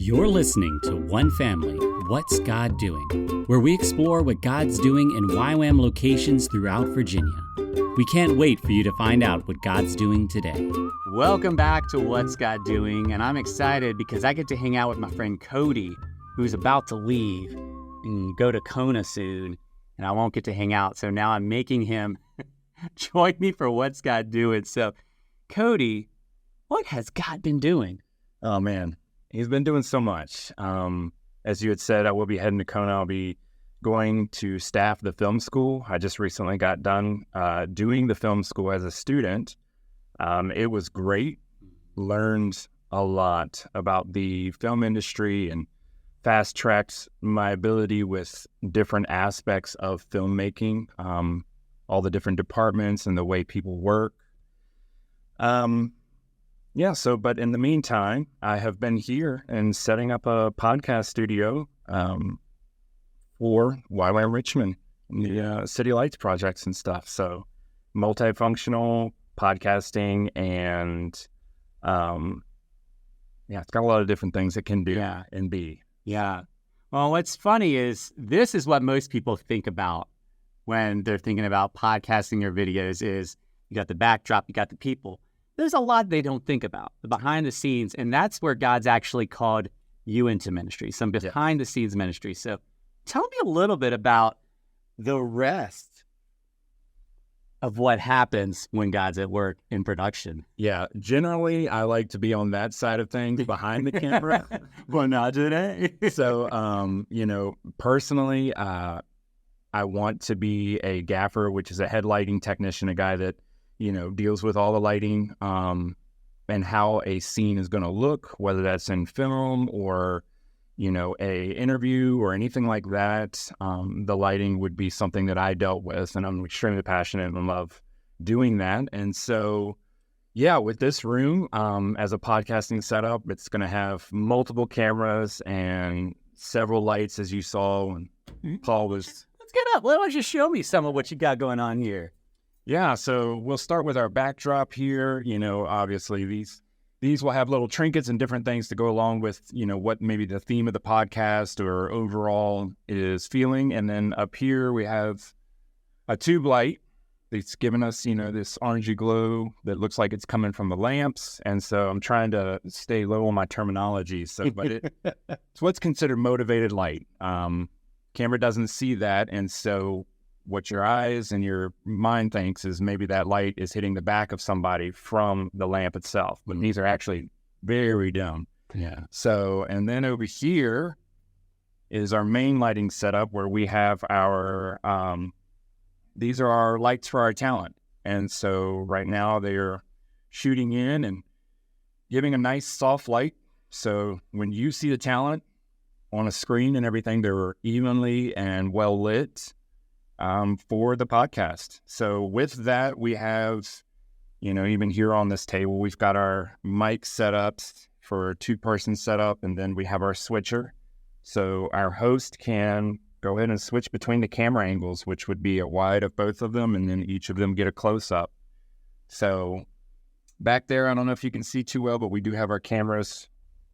You're listening to One Family, What's God Doing? Where we explore what God's doing in YWAM locations throughout Virginia. We can't wait for you to find out what God's doing today. Welcome back to What's God Doing, and I'm excited because I get to hang out with my friend Cody, who's about to leave and go to Kona soon, and I won't get to hang out, so now I'm making him join me for What's God Doing. So, Cody, what has God been doing? Oh, man. He's been doing so much. As you had said, I will be heading to Kona. I'll be going to staff the film school. I just recently got done doing the film school as a student. It was great. Learned a lot about the film industry and fast-tracked my ability with different aspects of filmmaking, all the different departments and the way people work. But in the meantime, I have been here and setting up a podcast studio for YWAM Richmond, the City Lights projects and stuff. So multifunctional podcasting and, it's got a lot of different things it can do and be. Yeah. Well, what's funny is this is what most people think about when they're thinking about podcasting or videos is you got the backdrop, you got the people. There's a lot they don't think about, the behind the scenes, and that's where God's actually called you into ministry, some behind the scenes ministry. So tell me a little bit about the rest of what happens when God's at work in production. Yeah, generally I like to be on that side of things behind the camera. But not today. So, personally, I want to be a gaffer, which is a head lighting technician, a guy that deals with all the lighting and how a scene is going to look, whether that's in film or, a interview or anything like that. The lighting would be something that I dealt with, and I'm extremely passionate and love doing that. And so, with this room, as a podcasting setup, it's going to have multiple cameras and several lights, as you saw. And Paul was... Let's get up. Why don't you show me some of what you got going on here? Yeah, so we'll start with our backdrop here. Obviously these will have little trinkets and different things to go along with, what maybe the theme of the podcast or overall is feeling. And then up here we have a tube light that's giving us, this orangey glow that looks like it's coming from the lamps. And so I'm trying to stay low on my terminology. So, but it's what's considered motivated light. Camera doesn't see that, and so what your eyes and your mind thinks is maybe that light is hitting the back of somebody from the lamp itself. But these are actually very dim. Yeah. So, and then over here is our main lighting setup where we have our, these are our lights for our talent. And so right now they're shooting in and giving a nice soft light. So when you see the talent on a screen and everything, they're evenly and well lit. For the podcast. So with that, we have, even here on this table, we've got our mic setups for a 2-person setup, and then we have our switcher. So our host can go ahead and switch between the camera angles, which would be a wide of both of them, and then each of them get a close-up. So back there, I don't know if you can see too well, but we do have our cameras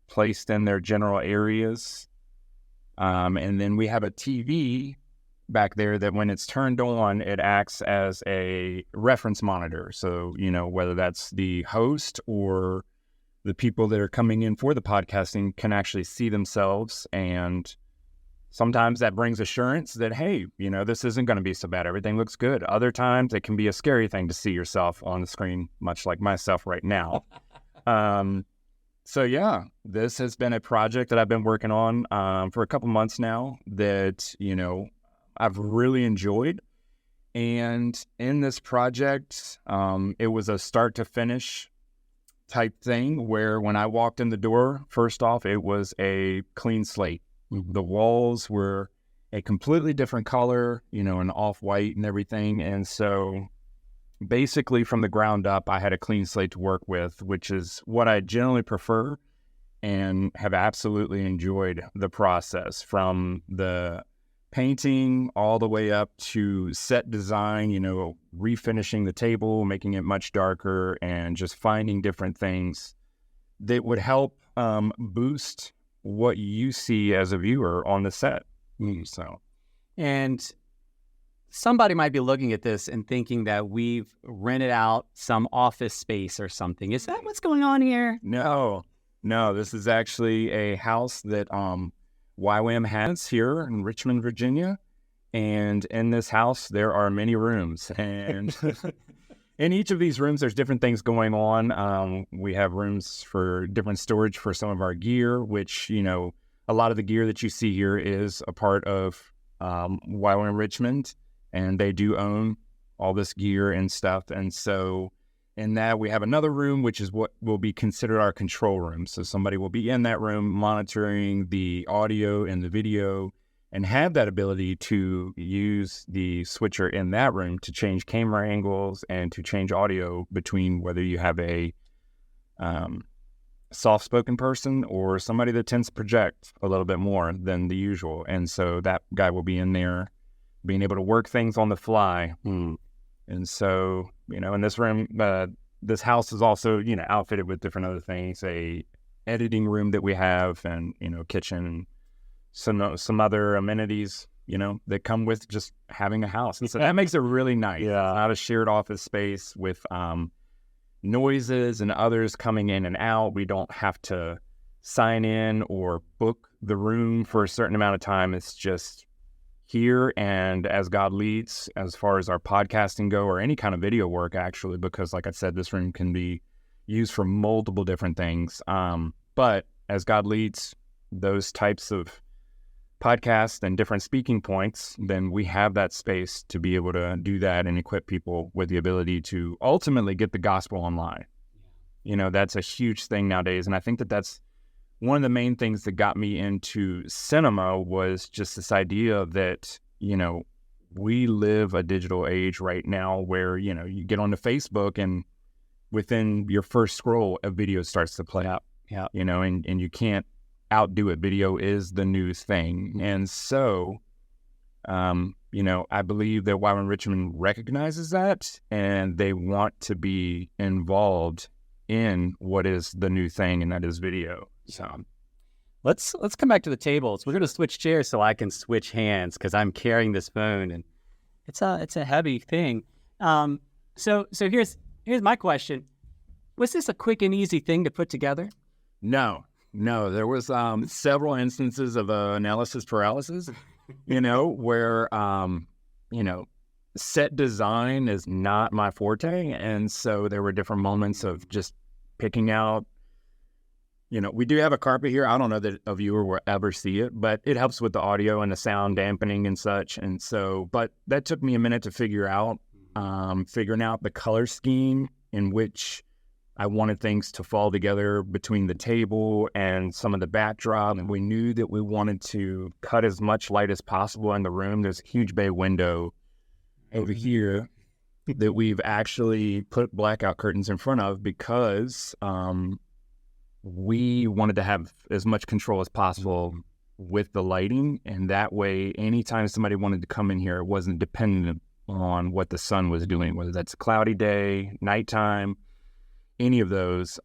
placed in their general areas. And then we have a TV back there that when it's turned on, it acts as a reference monitor. So, whether that's the host or the people that are coming in for the podcasting can actually see themselves. And sometimes that brings assurance that, hey, this isn't going to be so bad. Everything looks good. Other times it can be a scary thing to see yourself on the screen, much like myself right now. So this has been a project that I've been working on for a couple months now that, I've really enjoyed. And in this project, it was a start to finish type thing where when I walked in the door, first off, it was a clean slate. The walls were a completely different color, an off-white and everything. And so basically from the ground up, I had a clean slate to work with, which is what I generally prefer and have absolutely enjoyed the process from the painting all the way up to set design, refinishing the table, making it much darker, and just finding different things that would help boost what you see as a viewer on the set. So, and somebody might be looking at this and thinking that we've rented out some office space or something. Is that what's going on here? No, this is actually a house that YWAM has here in Richmond, Virginia. And in this house, there are many rooms. And in each of these rooms, there's different things going on. We have rooms for different storage for some of our gear, which, a lot of the gear that you see here is a part of YWAM Richmond. And they do own all this gear and stuff. And so in that, we have another room, which is what will be considered our control room. So somebody will be in that room monitoring the audio and the video and have that ability to use the switcher in that room to change camera angles and to change audio between whether you have a soft-spoken person or somebody that tends to project a little bit more than the usual. And so that guy will be in there being able to work things on the fly. And so, in this room, this house is also, outfitted with different other things, a editing room that we have and, kitchen, some other amenities, that come with just having a house. And so that makes it really nice. Yeah. It's not a shared office space with noises and others coming in and out. We don't have to sign in or book the room for a certain amount of time. It's just here and as God leads, as far as our podcasting go or any kind of video work, actually, because like I said, this room can be used for multiple different things. But as God leads those types of podcasts and different speaking points, then we have that space to be able to do that and equip people with the ability to ultimately get the gospel online. That's a huge thing nowadays. And I think that that's one of the main things that got me into cinema was just this idea that, we live a digital age right now where, you get onto Facebook and within your first scroll, a video starts to play out, and you can't outdo it. Video is the new thing. And so, I believe that YWAM Richmond recognizes that and they want to be involved in what is the new thing, and that is video. So let's come back to the tables. We're going to switch chairs so I can switch hands because I'm carrying this phone and it's a heavy thing. So here's my question. Was this a quick and easy thing to put together? No, there was several instances of analysis paralysis, where, set design is not my forte. And so there were different moments of just picking out, we do have a carpet here. I don't know that a viewer will ever see it, but it helps with the audio and the sound dampening and such. And so, but that took me a minute to figuring out the color scheme in which I wanted things to fall together between the table and some of the backdrop. And we knew that we wanted to cut as much light as possible in the room. There's a huge bay window over here that we've actually put blackout curtains in front of because we wanted to have as much control as possible with the lighting. And that way, anytime somebody wanted to come in here, it wasn't dependent on what the sun was doing, whether that's a cloudy day, nighttime, any of those,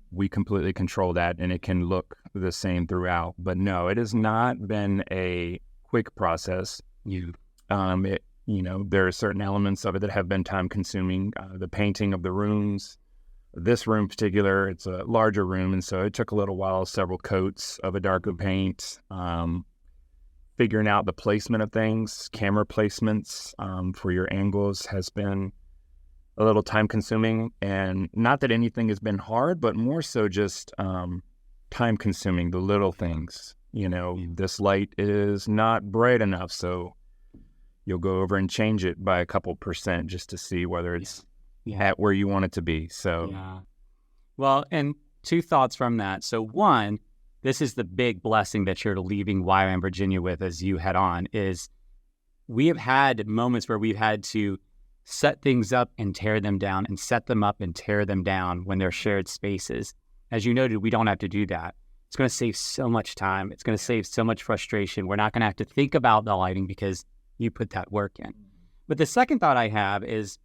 we completely control that and it can look the same throughout. But no, it has not been a quick process. There are certain elements of it that have been time consuming. The painting of the rooms, this room in particular, it's a larger room. And so it took a little while, several coats of a darker paint, figuring out the placement of things, camera placements for your angles has been a little time consuming. And not that anything has been hard, but more so just time consuming, the little things. This light is not bright enough, so you'll go over and change it by a couple % just to see whether it's at where you want it to be. So, well, and two thoughts from that. So one, this is the big blessing that you're leaving YWAM Virginia with as you head on, is we have had moments where we've had to set things up and tear them down and set them up and tear them down when they're shared spaces. As you noted, we don't have to do that. It's going to save so much time. It's going to save so much frustration. We're not going to have to think about the lighting because you put that work in. But the second thought I have is,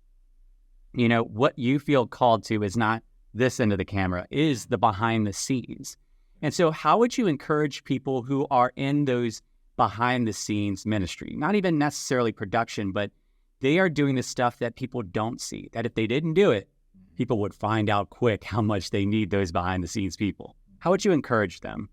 what you feel called to is not this end of the camera, is the behind the scenes. And so how would you encourage people who are in those behind the scenes ministry, not even necessarily production, but they are doing the stuff that people don't see, that if they didn't do it, people would find out quick how much they need those behind the scenes people. How would you encourage them?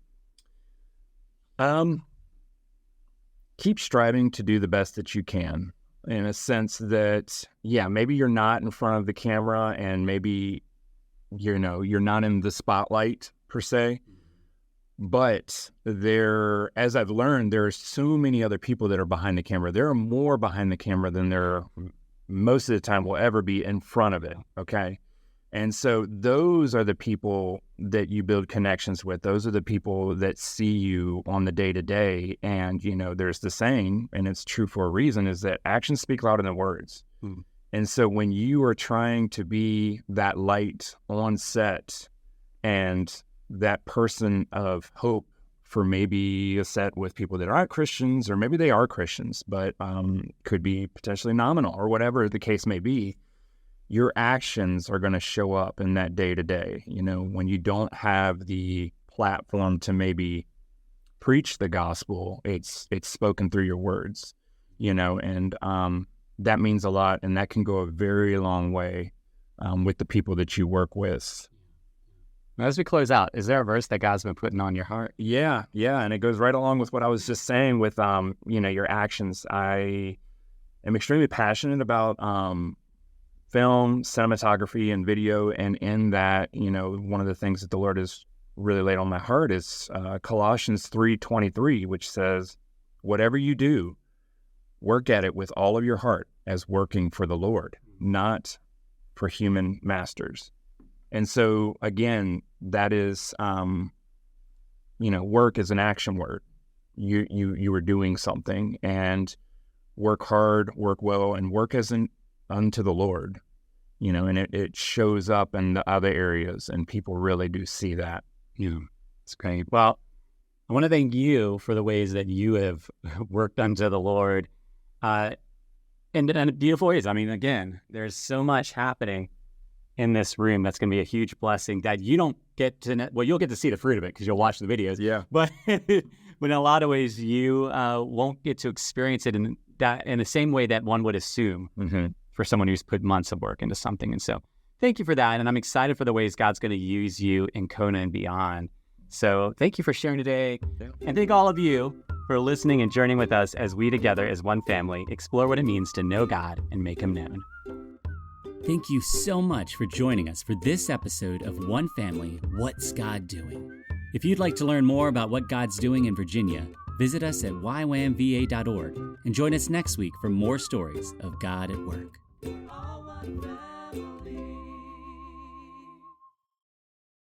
Keep striving to do the best that you can, in a sense that, yeah, maybe you're not in front of the camera and maybe, you're not in the spotlight per se, but as I've learned, there are so many other people that are behind the camera. There are more behind the camera than there most of the time will ever be in front of it. Okay. And so those are the people that you build connections with. Those are the people that see you on the day to day. And, there's the saying, and it's true for a reason, is that actions speak louder than words. Mm. And so when you are trying to be that light on set and that person of hope for maybe a set with people that aren't Christians, or maybe they are Christians, but could be potentially nominal or whatever the case may be, your actions are going to show up in that day to day. When you don't have the platform to maybe preach the gospel, it's spoken through your words, and that means a lot, and that can go a very long way with the people that you work with. As we close out, is there a verse that God's been putting on your heart? Yeah, and it goes right along with what I was just saying with your actions. I am extremely passionate about film, cinematography, and video, and in that, one of the things that the Lord has really laid on my heart is Colossians 3:23, which says, "Whatever you do, work at it with all of your heart as working for the Lord, not for human masters." And so, again, that is, work is an action word. You are doing something, and work hard, work well, and work as unto the Lord, and it shows up in the other areas, and people really do see that. Yeah, it's great. Well, I want to thank you for the ways that you have worked unto the Lord, in beautiful ways. I mean, again, there's so much happening in this room that's going to be a huge blessing that you don't get to, you'll get to see the fruit of it because you'll watch the videos. Yeah. But in a lot of ways, you won't get to experience it in the same way that one would assume for someone who's put months of work into something. And so thank you for that. And I'm excited for the ways God's going to use you in Kona and beyond. So thank you for sharing today. Yeah. And thank all of you for listening and journeying with us as we together as one family explore what it means to know God and make him known. Thank you so much for joining us for this episode of One Family, What's God Doing? If you'd like to learn more about what God's doing in Virginia, visit us at ywamva.org and join us next week for more stories of God at work.